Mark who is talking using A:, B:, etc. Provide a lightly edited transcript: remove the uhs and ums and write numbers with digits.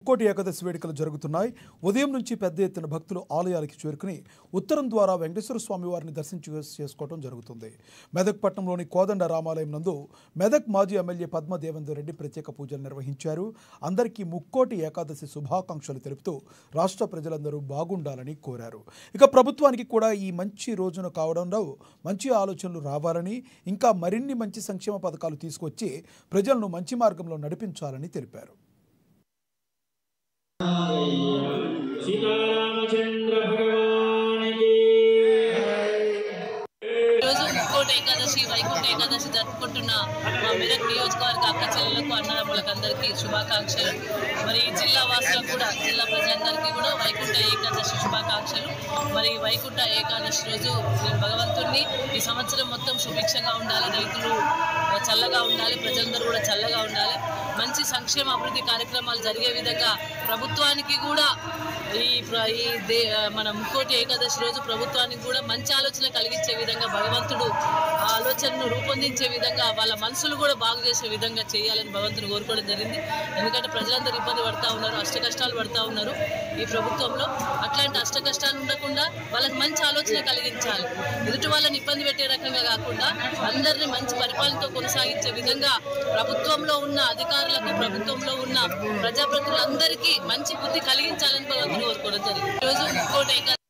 A: కోటి ఏకాదశి వేడుకలు జరుగుతున్నాయి. ఉదయం నుంచి పెద్ద ఎత్తున భక్తులు ఆలయాలకు చేరుకుని ఉత్తరం ద్వారా వెంకటేశ్వర స్వామి వారిని దర్శించుకోవడం జరుగుతుంది. మెదక్ పట్టణంలోని కోదండ రామాలయం నందు మెదక్ మాజీ ఎమ్మెల్యే పద్మ దేవేందర్ రెడ్డి ప్రత్యేక పూజలు నిర్వహించారు. అందరికీ ముక్కోటి ఏకాదశి శుభాకాంక్షలు తెలుపుతూ రాష్ట్ర ప్రజలందరూ బాగుండాలని కోరారు. ఇక ప్రభుత్వానికి కూడా ఈ మంచి రోజున కావడంలో మంచి ఆలోచనలు రావాలని, ఇంకా మరిన్ని మంచి సంక్షేమ పథకాలు తీసుకొచ్చి ప్రజలను మంచి మార్గంలో నడిపించాలని తెలిపారు.
B: ఏకాదశి వైకుంఠ ఏకాదశి జరుపుకుంటున్న మా మెదక్ నియోజకవర్గ అక్క చెల్లెలకు అన్నదమ్ములకు అందరికీ శుభాకాంక్షలు. మరి జిల్లా వాసులకు కూడా, జిల్లా ప్రజలందరికీ కూడా వైకుంఠ ఏకాదశి శుభాకాంక్షలు. మరి వైకుంఠ ఏకాదశి రోజు నేను భగవంతుడిని ఈ సంవత్సరం మొత్తం సుభిక్షంగా ఉండాలి, రైతులు చల్లగా ఉండాలి, ప్రజలందరూ కూడా చల్లగా ఉండాలి, మంచి సంక్షేమ అభివృద్ధి కార్యక్రమాలు జరిగే విధంగా ప్రభుత్వానికి కూడా మన ముక్కోటి ఏకాదశి రోజు ప్రభుత్వానికి కూడా మంచి ఆలోచన కలిగించే విధంగా భగవంతుడు ఆ ఆలోచనను రూపొందించే విధంగా వాళ్ళ మనసులు కూడా బాగు చేసే విధంగా చేయాలని భగవంతుడు కోరుకోవడం జరిగింది. ఎందుకంటే ప్రజలందరూ ఇబ్బంది పడుతూ ఉన్నారు, అష్ట కష్టాలు పడుతూ ఉన్నారు ఈ ప్రభుత్వంలో. అట్లాంటి అష్ట కష్టాలు ఉండకుండా వాళ్ళకి మంచి ఆలోచన కలిగించాలి. ఎదుటి వాళ్ళని ఇబ్బంది పెట్టే రకంగా కాకుండా అందరినీ మంచి పరిపాలనతో కొనసాగించే విధంగా ప్రభుత్వంలో ఉన్న అధికారులకు, ప్రభుత్వంలో ఉన్న ప్రజాప్రతినిధులందరికీ మంచి బుద్ధి కలిగించాలని భగవంతుడు కోరుకోవడం జరిగింది. ఈరోజు ముక్కోటి